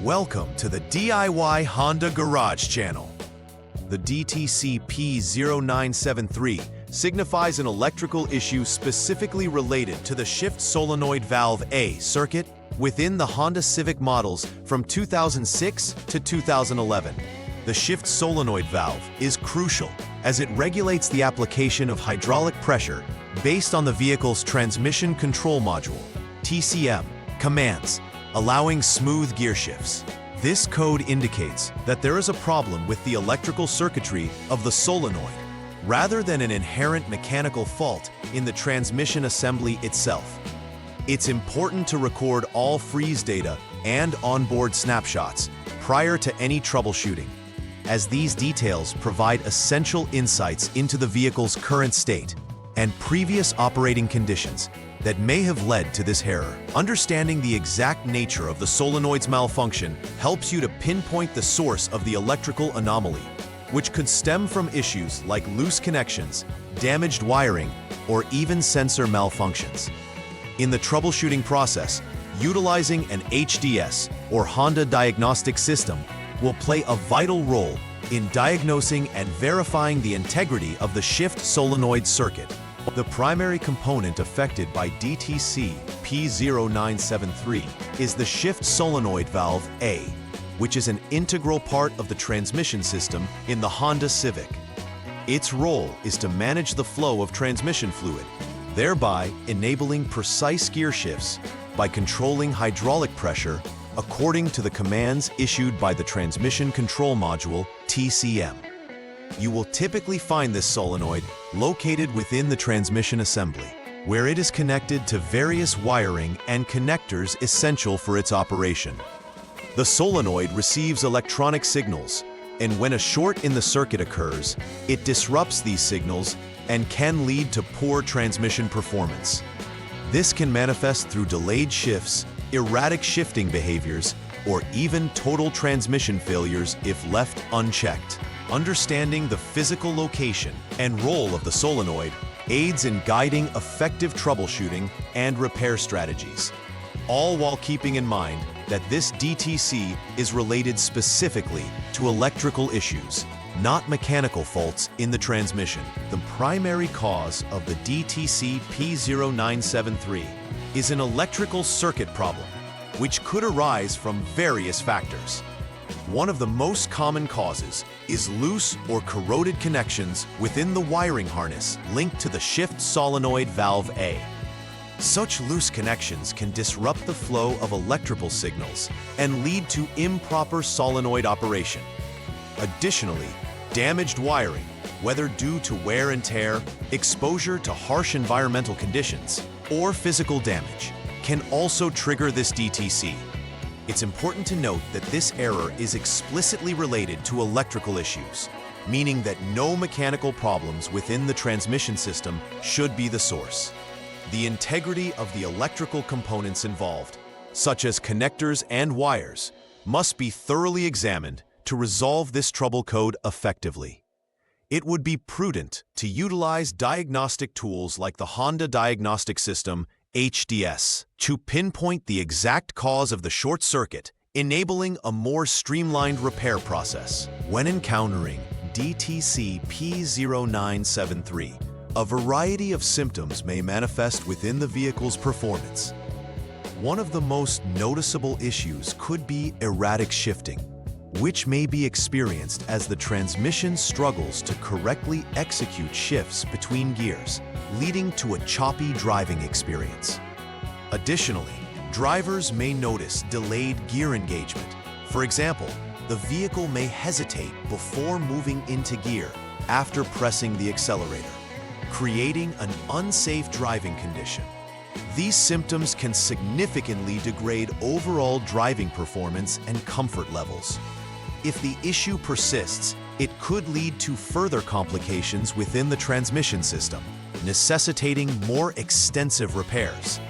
Welcome to the DIY Honda Garage channel. The DTC P0973 signifies an electrical issue specifically related to the Shift Solenoid Valve A circuit within the Honda Civic models from 2006 to 2011. The Shift Solenoid Valve is crucial as it regulates the application of hydraulic pressure based on the vehicle's transmission control module, TCM, commands, allowing smooth gear shifts. This code indicates that there is a problem with the electrical circuitry of the solenoid, rather than an inherent mechanical fault in the transmission assembly itself. It's important to record all freeze data and onboard snapshots prior to any troubleshooting, as these details provide essential insights into the vehicle's current state and previous operating conditions that may have led to this error. Understanding the exact nature of the solenoid's malfunction helps you to pinpoint the source of the electrical anomaly, which could stem from issues like loose connections, damaged wiring, or even sensor malfunctions. In the troubleshooting process, utilizing an HDS or Honda Diagnostic System will play a vital role in diagnosing and verifying the integrity of the shift solenoid circuit. The primary component affected by DTC P0973 is the Shift Solenoid Valve A, which is an integral part of the transmission system in the Honda Civic. Its role is to manage the flow of transmission fluid, thereby enabling precise gear shifts by controlling hydraulic pressure according to the commands issued by the transmission control module, TCM. You will typically find this solenoid located within the transmission assembly, where it is connected to various wiring and connectors essential for its operation. The solenoid receives electronic signals, and when a short in the circuit occurs, it disrupts these signals and can lead to poor transmission performance. This can manifest through delayed shifts, erratic shifting behaviors, or even total transmission failures if left unchecked. Understanding the physical location and role of the solenoid aids in guiding effective troubleshooting and repair strategies, all while keeping in mind that this DTC is related specifically to electrical issues, not mechanical faults in the transmission. The primary cause of the DTC P0973 is an electrical circuit problem, which could arise from various factors. One of the most common causes is loose or corroded connections within the wiring harness linked to the Shift Solenoid Valve A. Such loose connections can disrupt the flow of electrical signals and lead to improper solenoid operation. Additionally, damaged wiring, whether due to wear and tear, exposure to harsh environmental conditions, or physical damage, can also trigger this DTC. It's important to note that this error is explicitly related to electrical issues, meaning that no mechanical problems within the transmission system should be the source. The integrity of the electrical components involved, such as connectors and wires, must be thoroughly examined to resolve this trouble code effectively. It would be prudent to utilize diagnostic tools like the Honda Diagnostic System, HDS, to pinpoint the exact cause of the short circuit, enabling a more streamlined repair process. When encountering DTC P0973, a variety of symptoms may manifest within the vehicle's performance. One of the most noticeable issues could be erratic shifting, which may be experienced as the transmission struggles to correctly execute shifts between gears, leading to a choppy driving experience. Additionally, drivers may notice delayed gear engagement. For example, the vehicle may hesitate before moving into gear after pressing the accelerator, creating an unsafe driving condition. These symptoms can significantly degrade overall driving performance and comfort levels. If the issue persists, it could lead to further complications within the transmission system, necessitating more extensive repairs.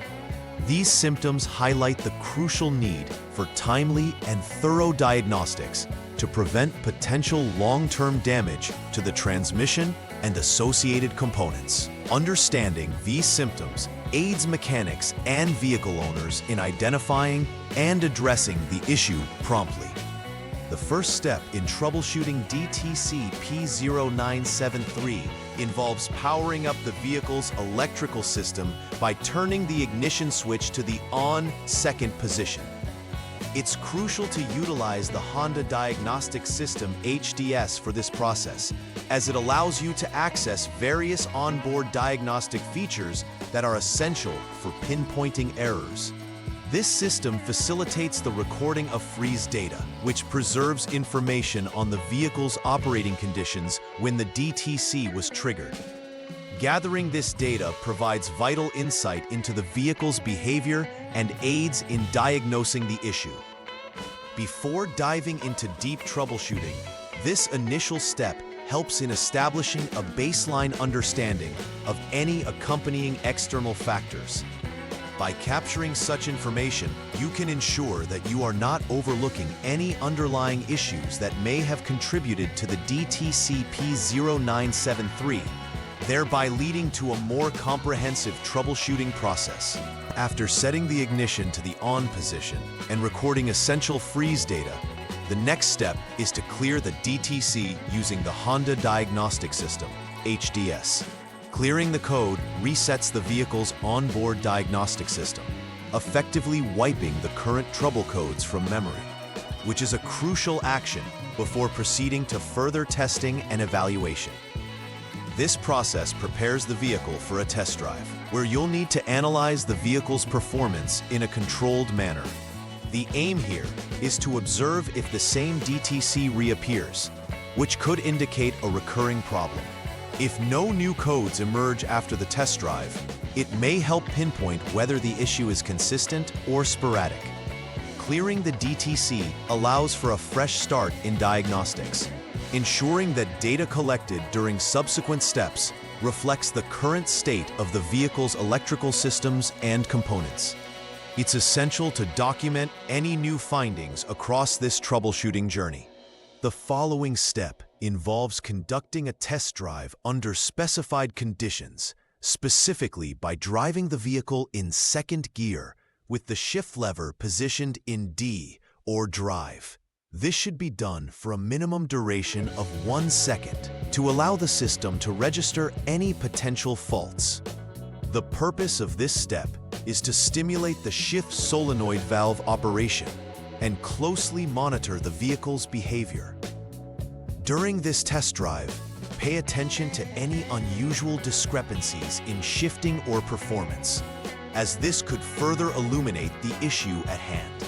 These symptoms highlight the crucial need for timely and thorough diagnostics to prevent potential long-term damage to the transmission and associated components. Understanding these symptoms aids mechanics and vehicle owners in identifying and addressing the issue promptly. The first step in troubleshooting DTC P0973 involves powering up the vehicle's electrical system by turning the ignition switch to the on second position. It's crucial to utilize the Honda Diagnostic System HDS for this process, as it allows you to access various onboard diagnostic features that are essential for pinpointing errors. This system facilitates the recording of freeze data, which preserves information on the vehicle's operating conditions when the DTC was triggered. Gathering this data provides vital insight into the vehicle's behavior and aids in diagnosing the issue. Before diving into deep troubleshooting, this initial step helps in establishing a baseline understanding of any accompanying external factors. By capturing such information, you can ensure that you are not overlooking any underlying issues that may have contributed to the DTC P0973, thereby leading to a more comprehensive troubleshooting process. After setting the ignition to the on position and recording essential freeze data, the next step is to clear the DTC using the Honda Diagnostic System, HDS. Clearing the code resets the vehicle's onboard diagnostic system, effectively wiping the current trouble codes from memory, which is a crucial action before proceeding to further testing and evaluation. This process prepares the vehicle for a test drive, where you'll need to analyze the vehicle's performance in a controlled manner. The aim here is to observe if the same DTC reappears, which could indicate a recurring problem. If no new codes emerge after the test drive, it may help pinpoint whether the issue is consistent or sporadic. Clearing the DTC allows for a fresh start in diagnostics, ensuring that data collected during subsequent steps reflects the current state of the vehicle's electrical systems and components. It's essential to document any new findings across this troubleshooting journey. The following step involves conducting a test drive under specified conditions, specifically by driving the vehicle in second gear with the shift lever positioned in D or drive. This should be done for a minimum duration of 1 second to allow the system to register any potential faults. The purpose of this step is to stimulate the Shift Solenoid Valve operation and closely monitor the vehicle's behavior. During this test drive, pay attention to any unusual discrepancies in shifting or performance, as this could further illuminate the issue at hand.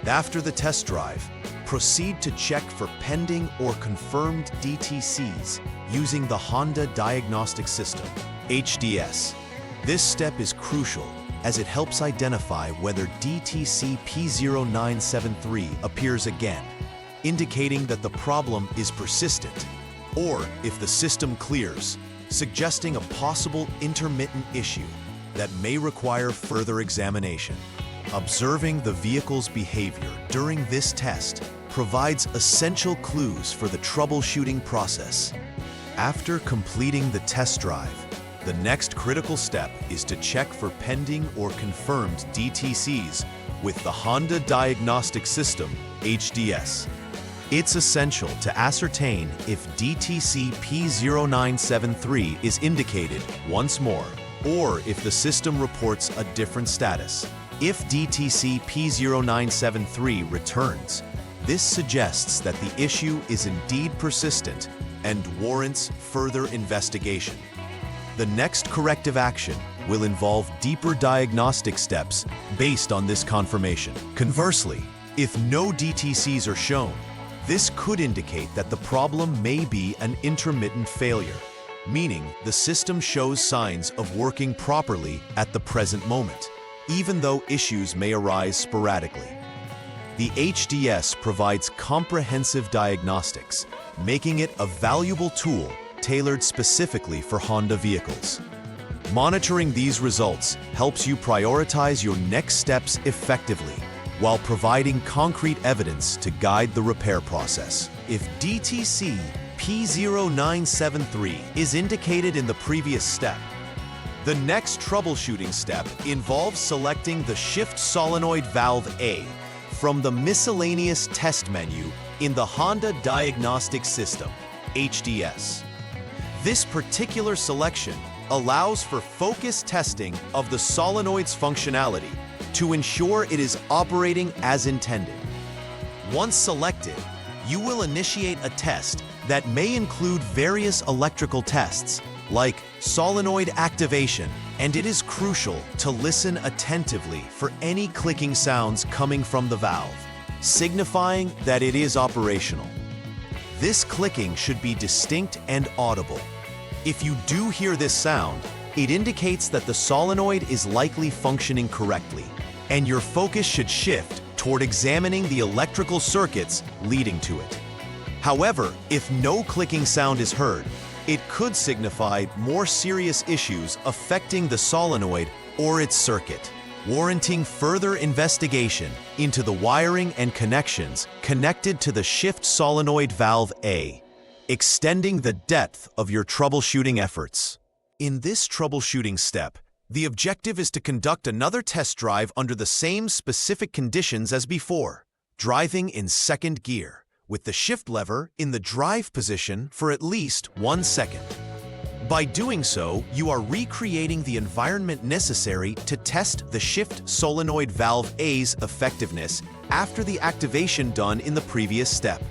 After the test drive, proceed to check for pending or confirmed DTCs using the Honda Diagnostic System, HDS. This step is crucial as it helps identify whether DTC P0973 appears again, indicating that the problem is persistent, or if the system clears, suggesting a possible intermittent issue that may require further examination. Observing the vehicle's behavior during this test provides essential clues for the troubleshooting process. After completing the test drive, the next critical step is to check for pending or confirmed DTCs with the Honda Diagnostic System, HDS. It's essential to ascertain if DTC P0973 is indicated once more, or if the system reports a different status. If DTC P0973 returns, this suggests that the issue is indeed persistent and warrants further investigation. The next corrective action will involve deeper diagnostic steps based on this confirmation. Conversely, if no DTCs are shown, this could indicate that the problem may be an intermittent failure, meaning the system shows signs of working properly at the present moment, even though issues may arise sporadically. The HDS provides comprehensive diagnostics, making it a valuable tool tailored specifically for Honda vehicles. Monitoring these results helps you prioritize your next steps effectively, while providing concrete evidence to guide the repair process. If DTC P0973 is indicated in the previous step, The next troubleshooting step involves selecting the Shift Solenoid Valve A from the miscellaneous test menu in the Honda Diagnostic System, HDS. This particular selection allows for focused testing of the solenoid's functionality to ensure it is operating as intended. Once selected, you will initiate a test that may include various electrical tests, like solenoid activation, and it is crucial to listen attentively for any clicking sounds coming from the valve, signifying that it is operational. This clicking should be distinct and audible. If you do hear this sound, it indicates that the solenoid is likely functioning correctly, and your focus should shift toward examining the electrical circuits leading to it. However, if no clicking sound is heard, it could signify more serious issues affecting the solenoid or its circuit, warranting further investigation into the wiring and connections connected to the Shift Solenoid Valve A, extending the depth of your troubleshooting efforts. In this troubleshooting step, the objective is to conduct another test drive under the same specific conditions as before, driving in second gear, with the shift lever in the drive position for at least 1 second. By doing so, you are recreating the environment necessary to test the Shift Solenoid Valve A's effectiveness after the activation done in the previous step.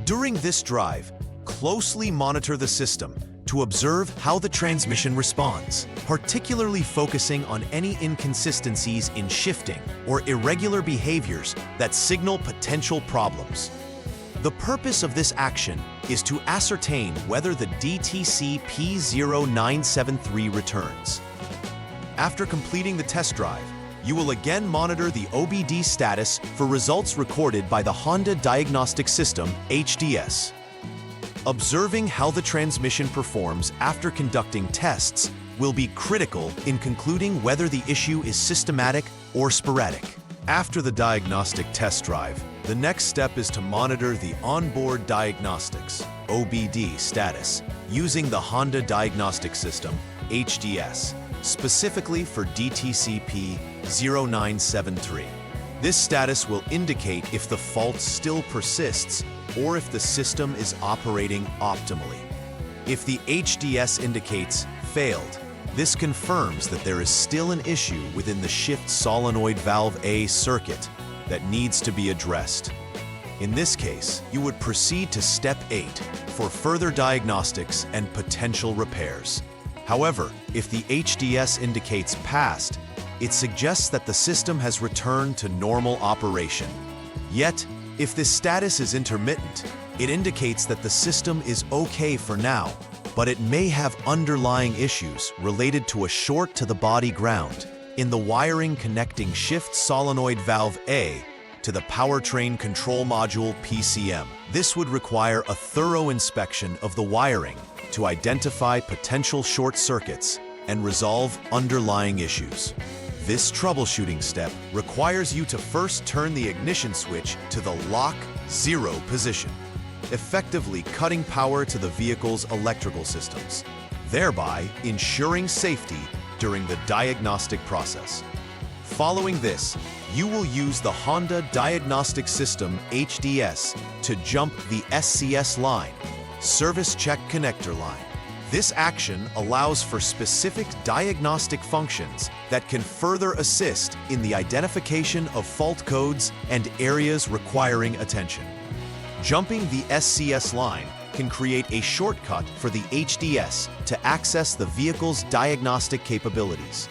During this drive, closely monitor the system to observe how the transmission responds, particularly focusing on any inconsistencies in shifting or irregular behaviors that signal potential problems. The purpose of this action is to ascertain whether the DTC P0973 returns. After completing the test drive, you will again monitor the OBD status for results recorded by the Honda Diagnostic System, HDS. Observing how the transmission performs after conducting tests will be critical in concluding whether the issue is systematic or sporadic. After the diagnostic test drive, the next step is to monitor the onboard diagnostics, OBD status, using the Honda Diagnostic System, HDS, specifically for DTC P0973. This status will indicate if the fault still persists or if the system is operating optimally. If the HDS indicates failed, this confirms that there is still an issue within the Shift Solenoid Valve A circuit that needs to be addressed. In this case, you would proceed to Step 8 for further diagnostics and potential repairs. However, if the HDS indicates passed, it suggests that the system has returned to normal operation. Yet, if this status is intermittent, it indicates that the system is okay for now, but it may have underlying issues related to a short to the body ground in the wiring connecting Shift Solenoid Valve A to the powertrain control module PCM. This would require a thorough inspection of the wiring to identify potential short circuits and resolve underlying issues. This troubleshooting step requires you to first turn the ignition switch to the lock 0 position, effectively cutting power to the vehicle's electrical systems, thereby ensuring safety during the diagnostic process. Following this, you will use the Honda Diagnostic System HDS to jump the SCS line, Service Check Connector line. This action allows for specific diagnostic functions that can further assist in the identification of fault codes and areas requiring attention. Jumping the SCS line can create a shortcut for the HDS to access the vehicle's diagnostic capabilities,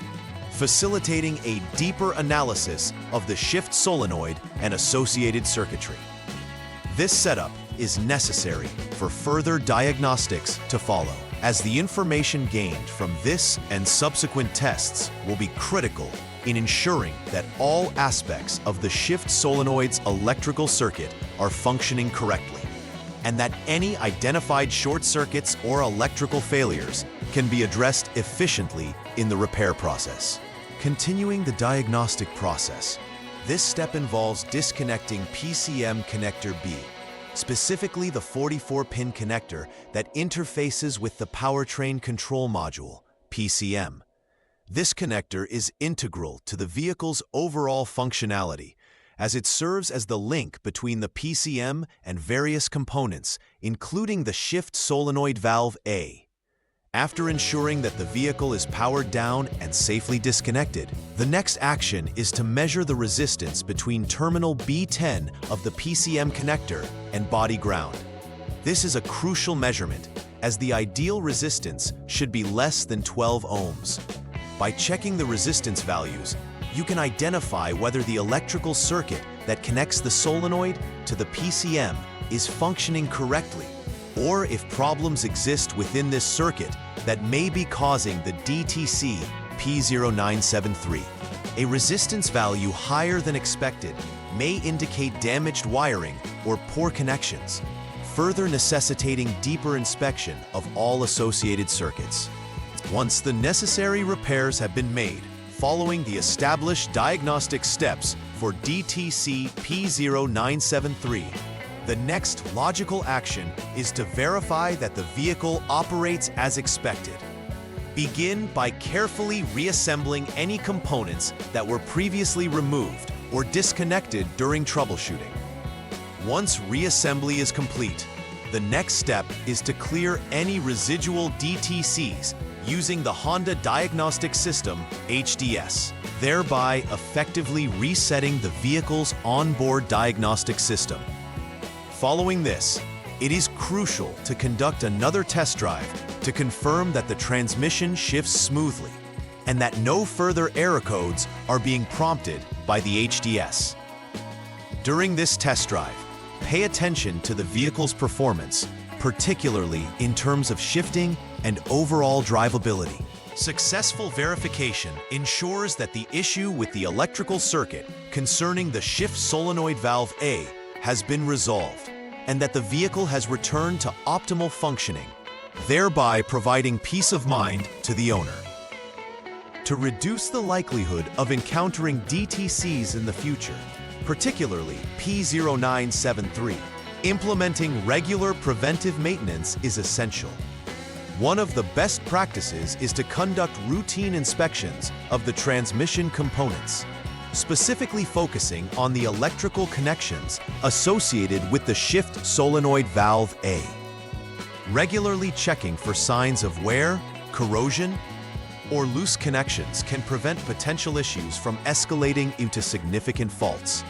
facilitating a deeper analysis of the shift solenoid and associated circuitry. This setup is necessary for further diagnostics to follow, as the information gained from this and subsequent tests will be critical in ensuring that all aspects of the shift solenoid's electrical circuit are functioning correctly, and that any identified short circuits or electrical failures can be addressed efficiently in the repair process. Continuing the diagnostic process, this step involves disconnecting PCM connector B, specifically the 44-pin connector that interfaces with the powertrain control module, PCM. This connector is integral to the vehicle's overall functionality, as it serves as the link between the PCM and various components, including the Shift Solenoid Valve A. After ensuring that the vehicle is powered down and safely disconnected, the next action is to measure the resistance between terminal B10 of the PCM connector and body ground. This is a crucial measurement, as the ideal resistance should be less than 12 ohms. By checking the resistance values, you can identify whether the electrical circuit that connects the solenoid to the PCM is functioning correctly, or if problems exist within this circuit that may be causing the DTC P0973. A resistance value higher than expected may indicate damaged wiring or poor connections, further necessitating deeper inspection of all associated circuits. Once the necessary repairs have been made, following the established diagnostic steps for DTC P0973, the next logical action is to verify that the vehicle operates as expected. Begin by carefully reassembling any components that were previously removed or disconnected during troubleshooting. Once reassembly is complete, the next step is to clear any residual DTCs using the Honda Diagnostic System, HDS, thereby effectively resetting the vehicle's onboard diagnostic system. Following this, it is crucial to conduct another test drive to confirm that the transmission shifts smoothly and that no further error codes are being prompted by the HDS. During this test drive, pay attention to the vehicle's performance, particularly in terms of shifting and overall drivability. Successful verification ensures that the issue with the electrical circuit concerning the Shift Solenoid Valve A has been resolved, and that the vehicle has returned to optimal functioning, thereby providing peace of mind to the owner. To reduce the likelihood of encountering DTCs in the future, particularly P0973, implementing regular preventive maintenance is essential. One of the best practices is to conduct routine inspections of the transmission components, specifically focusing on the electrical connections associated with the Shift Solenoid Valve A. Regularly checking for signs of wear, corrosion, or loose connections can prevent potential issues from escalating into significant faults.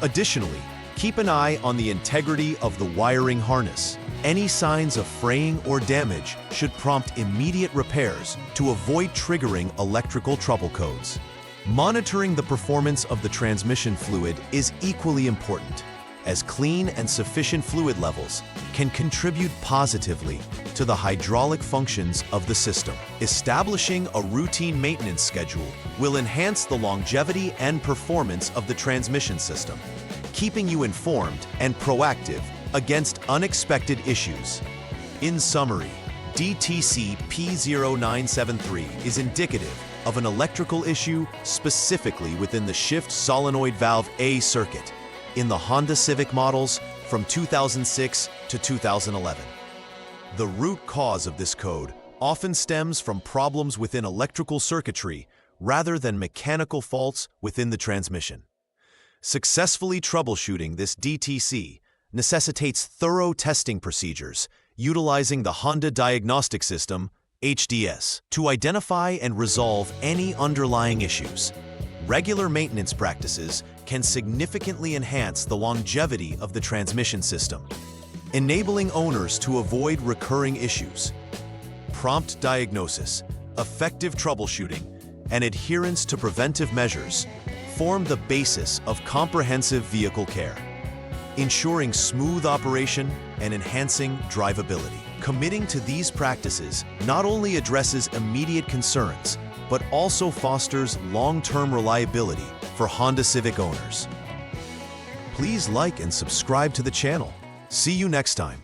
Additionally, keep an eye on the integrity of the wiring harness. Any signs of fraying or damage should prompt immediate repairs to avoid triggering electrical trouble codes. Monitoring the performance of the transmission fluid is equally important, as clean and sufficient fluid levels can contribute positively to the hydraulic functions of the system. Establishing a routine maintenance schedule will enhance the longevity and performance of the transmission system, keeping you informed and proactive against unexpected issues. In summary, DTC P0973 is indicative of an electrical issue specifically within the Shift Solenoid Valve A circuit in the Honda Civic models from 2006 to 2011. The root cause of this code often stems from problems within electrical circuitry rather than mechanical faults within the transmission. Successfully troubleshooting this DTC necessitates thorough testing procedures utilizing the Honda Diagnostic System, HDS, to identify and resolve any underlying issues. Regular maintenance practices can significantly enhance the longevity of the transmission system, enabling owners to avoid recurring issues. Prompt diagnosis, effective troubleshooting, and adherence to preventive measures form the basis of comprehensive vehicle care, ensuring smooth operation and enhancing drivability. Committing to these practices not only addresses immediate concerns, but also fosters long-term reliability for Honda Civic owners. Please like and subscribe to the channel. See you next time.